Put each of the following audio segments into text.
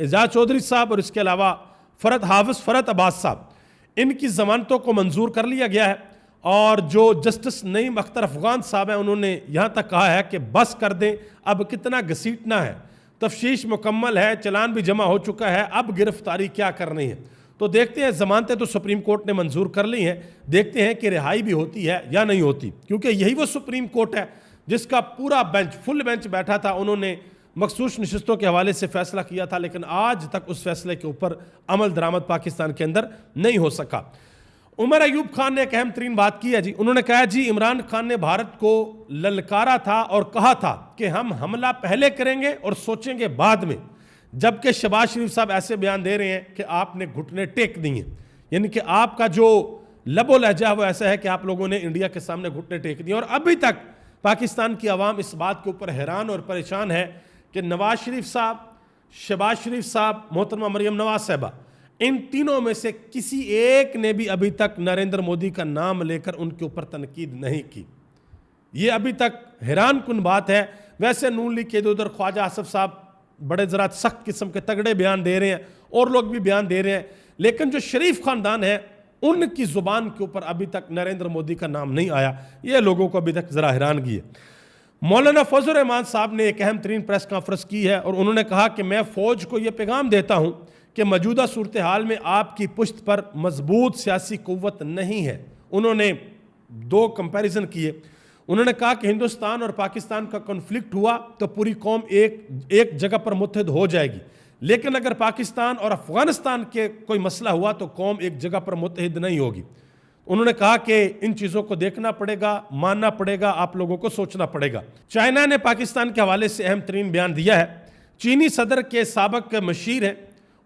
اعجاز چودھری صاحب اور اس کے علاوہ حافظ فرحت عباس صاحب، ان کی ضمانتوں کو منظور کر لیا گیا ہے، اور جو جسٹس نعیم اختر افغان صاحب ہیں انہوں نے یہاں تک کہا ہے کہ بس کر دیں، اب کتنا گھسیٹنا ہے، تفتیش مکمل ہے، چلان بھی جمع ہو چکا ہے، اب گرفتاری کیا کرنی ہے۔ تو دیکھتے ہیں، ضمانتیں تو سپریم کورٹ نے منظور کر لی ہیں، دیکھتے ہیں کہ رہائی بھی ہوتی ہے یا نہیں ہوتی، کیونکہ یہی وہ سپریم کورٹ ہے جس کا پورا بینچ، فل بینچ بیٹھا تھا، انہوں نے مخصوص نشستوں کے حوالے سے فیصلہ کیا تھا، لیکن آج تک اس فیصلے کے اوپر عمل درآمد پاکستان کے اندر نہیں ہو سکا۔ عمر ایوب خان نے ایک اہم ترین بات کی ہے جی، انہوں نے کہا جی عمران خان نے بھارت کو للکارا تھا اور کہا تھا کہ ہم حملہ پہلے کریں گے اور سوچیں گے بعد میں، جبکہ شہباز شریف صاحب ایسے بیان دے رہے ہیں کہ آپ نے گھٹنے ٹیک دیے، یعنی کہ آپ کا جو لب و لہجہ وہ ایسا ہے کہ آپ لوگوں نے انڈیا کے سامنے گھٹنے ٹیک دیے، اور ابھی تک پاکستان کی عوام اس بات کے اوپر حیران اور پریشان ہے کہ نواز شریف صاحب، شہباز شریف صاحب، محترمہ مریم نواز صاحبہ، ان تینوں میں سے کسی ایک نے بھی ابھی تک نریندر مودی کا نام لے کر ان کے اوپر تنقید نہیں کی۔ یہ ابھی تک حیران کن بات ہے۔ ویسے نون لیگ کے ادھر خواجہ آصف صاحب بڑے ذرا سخت قسم کے تگڑے بیان دے رہے ہیں، اور لوگ بھی بیان دے رہے ہیں، لیکن جو شریف خاندان ہے ان کی زبان کے اوپر ابھی تک نریندر مودی کا نام نہیں آیا۔ یہ لوگوں کو ابھی تک ذرا حیرانگی ہے۔ مولانا فضل الرحمان صاحب نے ایک اہم ترین پریس کانفرنس کی ہے، اور انہوں نے کہا کہ میں فوج کو یہ پیغام دیتا ہوں کہ موجودہ صورتحال میں آپ کی پشت پر مضبوط سیاسی قوت نہیں ہے۔ انہوں نے دو کمپیریزن کیے۔ انہوں نے کہا کہ ہندوستان اور پاکستان کا کنفلکٹ ہوا تو پوری قوم ایک جگہ پر متحد ہو جائے گی، لیکن اگر پاکستان اور افغانستان کے کوئی مسئلہ ہوا تو قوم ایک جگہ پر متحد نہیں ہوگی۔ انہوں نے کہا کہ ان چیزوں کو دیکھنا پڑے گا، ماننا پڑے گا، آپ لوگوں کو سوچنا پڑے گا۔ چائنا نے پاکستان کے حوالے سے اہم ترین بیان دیا ہے۔ چینی صدر کے سابق مشیر ہیں،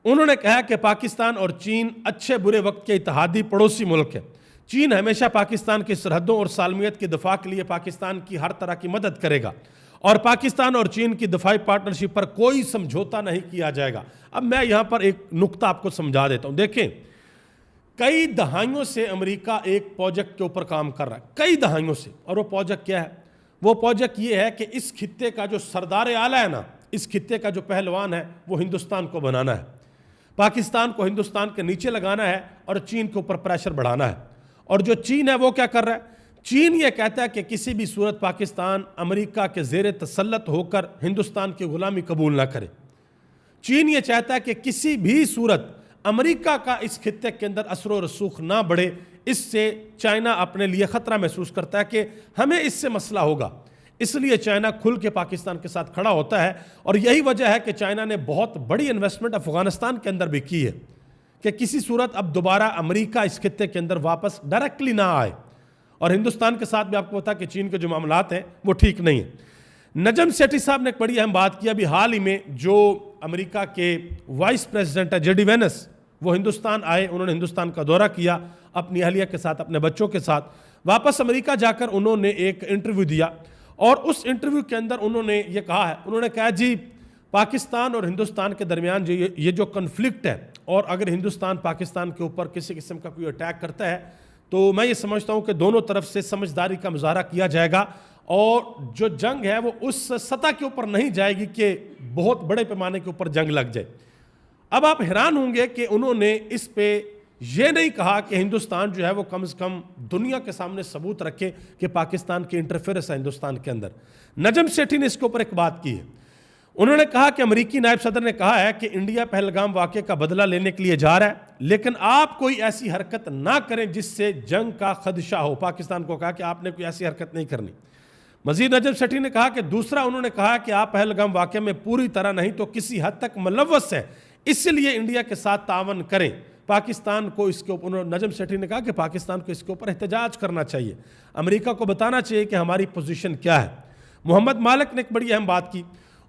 انہوں نے کہا کہ پاکستان اور چین اچھے برے وقت کے اتحادی پڑوسی ملک ہیں۔ چین ہمیشہ پاکستان کی سرحدوں اور سالمیت کے دفاع کے لیے پاکستان کی ہر طرح کی مدد کرے گا، اور پاکستان اور چین کی دفاعی پارٹنرشپ پر کوئی سمجھوتا نہیں کیا جائے گا۔ اب میں یہاں پر ایک نقطہ آپ کو سمجھا دیتا ہوں۔ دیکھیں، کئی دہائیوں سے امریکہ ایک پروجیکٹ کے اوپر کام کر رہا ہے، کئی دہائیوں سے، اور وہ پروجیکٹ کیا ہے؟ وہ پروجیکٹ یہ ہے کہ اس خطے کا جو سردار اعلیٰ ہے نا، اس خطے کا جو پہلوان ہے وہ ہندوستان کو بنانا ہے، پاکستان کو ہندوستان کے نیچے لگانا ہے، اور چین کے اوپر پریشر بڑھانا ہے۔ اور جو چین ہے وہ کیا کر رہا ہے؟ چین یہ کہتا ہے کہ کسی بھی صورت پاکستان امریکہ کے زیر تسلط ہو کر ہندوستان کی غلامی قبول نہ کرے۔ چین یہ چاہتا ہے کہ کسی بھی صورت امریکہ کا اس خطے کے اندر اثر و رسوخ نہ بڑھے۔ اس سے چائنا اپنے لیے خطرہ محسوس کرتا ہے کہ ہمیں اس سے مسئلہ ہوگا، اس لیے چائنا کھل کے پاکستان کے ساتھ کھڑا ہوتا ہے۔ اور یہی وجہ ہے کہ چائنا نے بہت بڑی انویسٹمنٹ افغانستان کے اندر بھی کی ہے کہ کسی صورت اب دوبارہ امریکہ اس خطے کے اندر واپس ڈائریکٹلی نہ آئے۔ اور ہندوستان کے ساتھ بھی آپ کو پتا کہ چین کے جو معاملات ہیں وہ ٹھیک نہیں ہیں۔ نجم سیٹھی صاحب نے ایک بڑی اہم بات کی، ابھی حال ہی میں جو امریکہ کے وائس پریزیڈنٹ ہے JD وینس، وہ ہندوستان آئے، انہوں نے ہندوستان کا دورہ کیا اپنی اہلیہ کے ساتھ، اپنے بچوں کے ساتھ۔ واپس امریکہ جا کر انہوں نے ایک انٹرویو دیا، اور اس انٹرویو کے اندر انہوں نے یہ کہا ہے، انہوں نے کہا جی پاکستان اور ہندوستان کے درمیان یہ جو کنفلکٹ ہے، اور اگر ہندوستان پاکستان کے اوپر کسی قسم کا کوئی اٹیک کرتا ہے تو میں یہ سمجھتا ہوں کہ دونوں طرف سے سمجھداری کا مظاہرہ کیا جائے گا، اور جو جنگ ہے وہ اس سطح کے اوپر نہیں جائے گی کہ بہت بڑے پیمانے کے اوپر جنگ لگ جائے۔ اب آپ حیران ہوں گے کہ انہوں نے اس پہ یہ نہیں کہا کہ ہندوستان جو ہے وہ کم از کم دنیا کے سامنے ثبوت رکھے کہ پاکستان کی انٹرفیئرنس ہے ہندوستان کے اندر۔ نجم سیٹھی نے اس کے اوپر ایک بات کی ہے، انہوں نے کہا کہ امریکی نائب صدر نے کہا ہے کہ انڈیا پہلگام واقعے کا بدلہ لینے کے لیے جا رہا ہے، لیکن آپ کوئی ایسی حرکت نہ کریں جس سے جنگ کا خدشہ ہو۔ پاکستان کو کہا کہ آپ نے کوئی ایسی حرکت نہیں کرنی۔ مزید نجم سیٹھی نے کہا کہ دوسرا، انہوں نے کہا کہ آپ پہلگام واقعے میں پوری طرح نہیں تو کسی حد تک ملوث ہے، اس لیے انڈیا کے ساتھ تعاون کریں۔ پاکستان کو اس کے اوپر، نجم سیٹھی نے کہا کہ پاکستان کو اس کے اوپر احتجاج کرنا چاہیے، امریکہ کو بتانا چاہیے کہ ہماری پوزیشن کیا ہے۔ محمد مالک نے ایک بڑی اہم بات کی،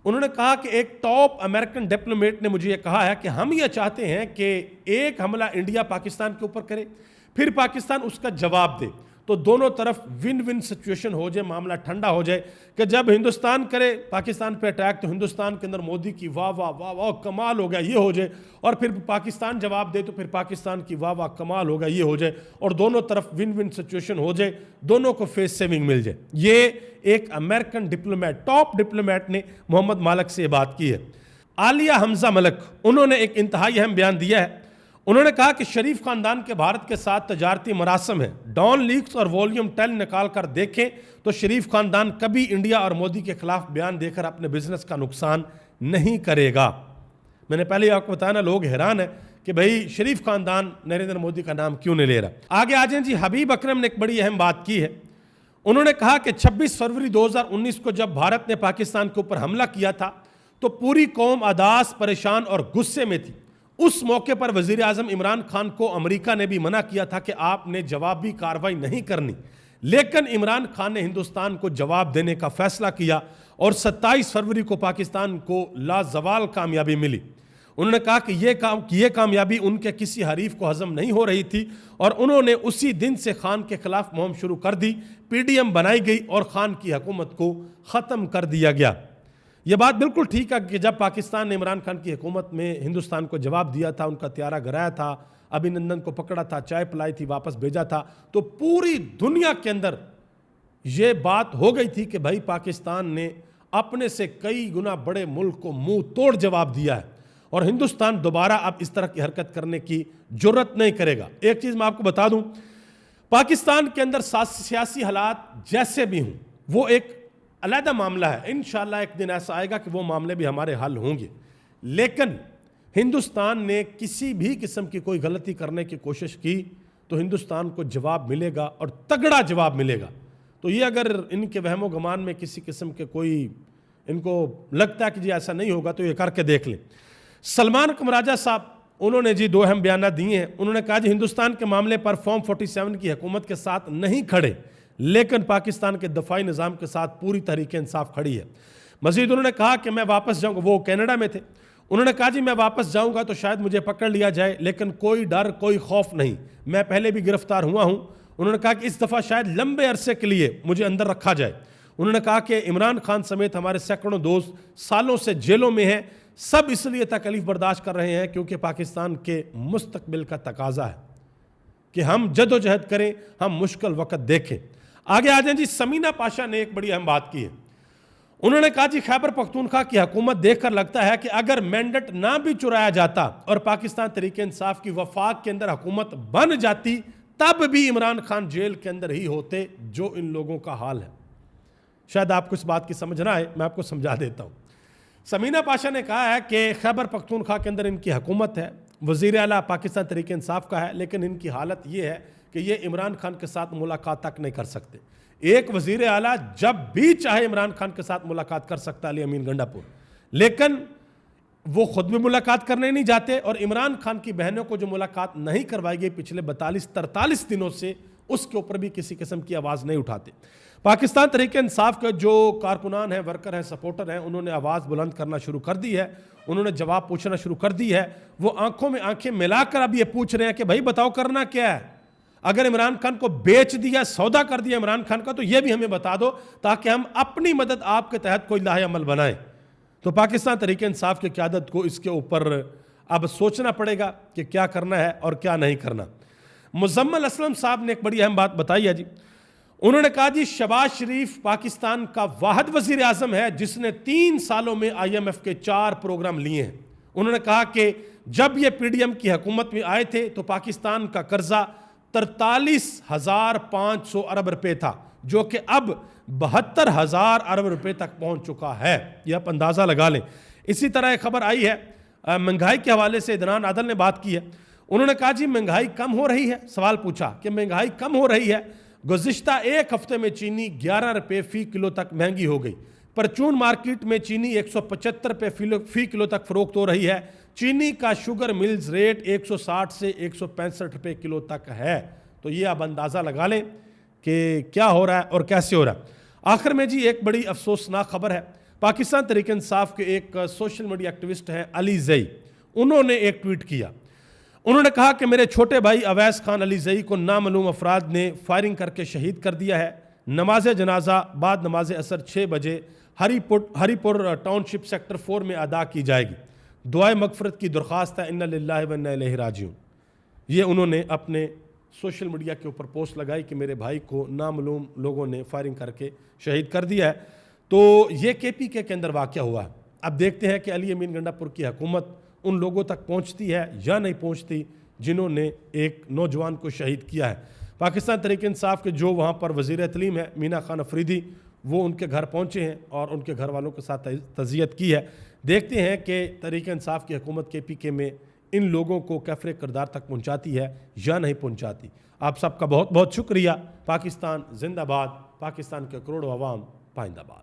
انہوں نے کہا کہ ایک ٹاپ امریکن ڈپلومیٹ نے مجھے یہ کہا ہے کہ ہم یہ چاہتے ہیں کہ ایک حملہ انڈیا پاکستان کے اوپر کرے، پھر پاکستان اس کا جواب دے، تو دونوں طرف ون ون سچویشن ہو جائے، معاملہ ٹھنڈا ہو جائے کہ جب ہندوستان کرے پاکستان پہ اٹیک تو ہندوستان کے اندر مودی کی واہ واہ واہ واہ کمال ہو گیا یہ ہو جائے، اور پھر پاکستان جواب دے تو پھر پاکستان کی واہ واہ کمال ہو گیا یہ ہو جائے، اور دونوں طرف ون ون سچویشن ہو جائے، دونوں کو فیس سیونگ مل جائے۔ یہ ایک امریکن ڈپلومیٹ، ٹاپ ڈپلومیٹ نے محمد مالک سے یہ بات کی ہے۔ عالیہ حمزہ ملک، انہوں نے ایک انتہائی اہم بیان دیا ہے۔ انہوں نے کہا کہ شریف خاندان کے بھارت کے ساتھ تجارتی مراسم ہیں، ڈان لیکس اور والیوم 10 نکال کر دیکھیں تو شریف خاندان کبھی انڈیا اور مودی کے خلاف بیان دے کر اپنے بزنس کا نقصان نہیں کرے گا۔ میں نے پہلے آپ کو بتایا نا، لوگ حیران ہیں کہ بھئی شریف خاندان نریندر مودی کا نام کیوں نہیں لے رہا۔ آگے آ جائیں جی، حبیب اکرم نے ایک بڑی اہم بات کی ہے۔ انہوں نے کہا کہ 26 فروری 2019 کو جب بھارت نے پاکستان کے اوپر حملہ کیا تھا تو پوری قوم اداس، پریشان اور غصے میں تھی۔ اس موقع پر وزیر اعظم عمران خان کو امریکہ نے بھی منع کیا تھا کہ آپ نے جوابی کارروائی نہیں کرنی، لیکن عمران خان نے ہندوستان کو جواب دینے کا فیصلہ کیا اور 27 فروری کو پاکستان کو لازوال کامیابی ملی۔ انہوں نے کہا کہ یہ کامیابی ان کے کسی حریف کو ہضم نہیں ہو رہی تھی اور انہوں نے اسی دن سے خان کے خلاف مہم شروع کر دی، پی ڈی ایم بنائی گئی اور خان کی حکومت کو ختم کر دیا گیا۔ یہ بات بالکل ٹھیک ہے کہ جب پاکستان نے عمران خان کی حکومت میں ہندوستان کو جواب دیا تھا، ان کا طیارہ گرایا تھا، ابھینندن کو پکڑا تھا، چائے پلائی تھی، واپس بھیجا تھا، تو پوری دنیا کے اندر یہ بات ہو گئی تھی کہ بھائی پاکستان نے اپنے سے کئی گنا بڑے ملک کو منہ توڑ جواب دیا ہے اور ہندوستان دوبارہ اب اس طرح کی حرکت کرنے کی جرت نہیں کرے گا۔ ایک چیز میں آپ کو بتا دوں، پاکستان کے اندر سیاسی حالات جیسے بھی ہوں وہ ایک علیحدہ معاملہ ہے، انشاءاللہ ایک دن ایسا آئے گا کہ وہ معاملے بھی ہمارے حل ہوں گے، لیکن ہندوستان نے کسی بھی قسم کی کوئی غلطی کرنے کی کوشش کی تو ہندوستان کو جواب ملے گا اور تگڑا جواب ملے گا۔ تو یہ اگر ان کے وہم و گمان میں کسی قسم کے کوئی ان کو لگتا ہے کہ جی ایسا نہیں ہوگا تو یہ کر کے دیکھ لیں۔ سلمان قمراجہ صاحب، انہوں نے جی 2 اہم بیانات دیے ہیں۔ انہوں نے کہا جی ہندوستان کے معاملے پر فارم 47 کی حکومت کے ساتھ نہیں کھڑے، لیکن پاکستان کے دفاعی نظام کے ساتھ پوری تحریک انصاف کھڑی ہے۔ مزید انہوں نے کہا کہ میں واپس جاؤں گا، وہ کینیڈا میں تھے، انہوں نے کہا جی میں واپس جاؤں گا تو شاید مجھے پکڑ لیا جائے، لیکن کوئی ڈر، کوئی خوف نہیں، میں پہلے بھی گرفتار ہوا ہوں۔ انہوں نے کہا کہ اس دفعہ شاید لمبے عرصے کے لیے مجھے اندر رکھا جائے۔ انہوں نے کہا کہ عمران خان سمیت ہمارے سینکڑوں دوست سالوں سے جیلوں میں ہیں، سب اس لیے تکلیف برداشت کر رہے ہیں کیونکہ پاکستان کے مستقبل کا تقاضا ہے کہ ہم جد و جہد کریں، ہم مشکل وقت دیکھیں۔ آگے آ جائیں جی، سمینہ پاشا نے ایک بڑی اہم بات کی ہے۔ انہوں نے کہا جی خیبر پختونخوا کی حکومت دیکھ کر لگتا ہے کہ اگر مینڈیٹ نہ بھی چرایا جاتا اور پاکستان تحریک انصاف کی وفاق کے اندر حکومت بن جاتی تب بھی عمران خان جیل کے اندر ہی ہوتے، جو ان لوگوں کا حال ہے۔ شاید آپ کو اس بات کی سمجھ نہ آئے، میں آپ کو سمجھا دیتا ہوں۔ سمینہ پاشا نے کہا ہے کہ خیبر پختونخوا کے اندر ان کی حکومت ہے، وزیر اعلیٰ پاکستان تحریک انصاف کا ہے، لیکن ان کی حالت یہ ہے کہ یہ عمران خان کے ساتھ ملاقات تک نہیں کر سکتے۔ ایک وزیر اعلیٰ جب بھی چاہے عمران خان کے ساتھ ملاقات کر سکتا ہے، علی امین گنڈا پور، لیکن وہ خود بھی ملاقات کرنے نہیں جاتے، اور عمران خان کی بہنوں کو جو ملاقات نہیں کروائی گئی پچھلے 42-43 دنوں سے، اس کے اوپر بھی کسی قسم کی آواز نہیں اٹھاتے۔ پاکستان تحریک انصاف کے جو کارکنان ہیں، ورکر ہیں، سپورٹر ہیں، انہوں نے آواز بلند کرنا شروع کر دی ہے، انہوں نے جواب پوچھنا شروع کر دی ہے۔ وہ آنکھوں میں آنکھیں ملا کر اب یہ پوچھ رہے ہیں کہ بھائی بتاؤ کرنا کیا ہے؟ اگر عمران خان کو بیچ دیا، سودا کر دیا عمران خان کا، تو یہ بھی ہمیں بتا دو تاکہ ہم اپنی مدد آپ کے تحت کوئی لاہ عمل بنائیں۔ تو پاکستان تحریک انصاف کی قیادت کو اس کے اوپر اب سوچنا پڑے گا کہ کیا کرنا ہے اور کیا نہیں کرنا۔ مزمل اسلم صاحب نے ایک بڑی اہم بات بتائی ہے جی۔ انہوں نے کہا جی شہباز شریف پاکستان کا واحد وزیر اعظم ہے جس نے 3 سالوں میں IMF کے 4 پروگرام لیے ہیں۔ انہوں نے کہا کہ جب یہ پی ڈی ایم کی حکومت میں آئے تھے تو پاکستان کا قرضہ 43,500 ارب روپے تھا، جو کہ اب 72,000 ارب روپے تک پہنچ چکا ہے۔ یہ آپ اندازہ لگا لیں۔ اسی طرح ایک خبر آئی ہے مہنگائی کے حوالے سے، عدنان عادل نے بات کی ہے۔ انہوں نے کہا جی مہنگائی کم ہو رہی ہے، سوال پوچھا کہ مہنگائی کم ہو رہی ہے۔ گزشتہ ایک ہفتے میں چینی 11 روپے فی کلو تک مہنگی ہو گئی۔ پرچون مارکیٹ میں چینی 175 روپے فی کلو تک فروخت ہو رہی ہے۔ چینی کا شوگر ملز ریٹ 160 سے 165 روپے کلو تک ہے۔ تو یہ آپ اندازہ لگا لیں کہ کیا ہو رہا ہے اور کیسے ہو رہا ہے۔ آخر میں جی ایک بڑی افسوسناک خبر ہے۔ پاکستان تحریک انصاف کے ایک سوشل میڈیا ایکٹیوسٹ ہیں علی زئی، انہوں نے ایک ٹویٹ کیا۔ انہوں نے کہا کہ میرے چھوٹے بھائی اویس خان علی زئی کو نامعلوم افراد نے فائرنگ کر کے شہید کر دیا ہے۔ نماز جنازہ بعد نماز عصر 6 بجے ہری پور ٹاؤن شپ سیکٹر 4 میں ادا کی جائے گی۔ دعائے مغفرت کی درخواست ہے، انا للہ و انا الیہ راجعون۔ یہ انہوں نے اپنے سوشل میڈیا کے اوپر پوسٹ لگائی کہ میرے بھائی کو نامعلوم لوگوں نے فائرنگ کر کے شہید کر دیا ہے۔ تو یہ KPK کے اندر واقعہ ہوا ہے۔ اب دیکھتے ہیں کہ علی امین گنڈا پور کی حکومت ان لوگوں تک پہنچتی ہے یا نہیں پہنچتی جنہوں نے ایک نوجوان کو شہید کیا ہے۔ پاکستان تحریک انصاف کے جو وہاں پر وزیر تعلیم ہے مینا خان افریدی، وہ ان کے گھر پہنچے ہیں اور ان کے گھر والوں کے ساتھ تعزیت کی ہے۔ دیکھتے ہیں کہ تحریک انصاف کی حکومت کے پی کے میں ان لوگوں کو کیفر کردار تک پہنچاتی ہے یا نہیں پہنچاتی۔ آپ سب کا بہت بہت شکریہ۔ پاکستان زندہ باد، پاکستان کے کروڑوں عوام پائندہ باد۔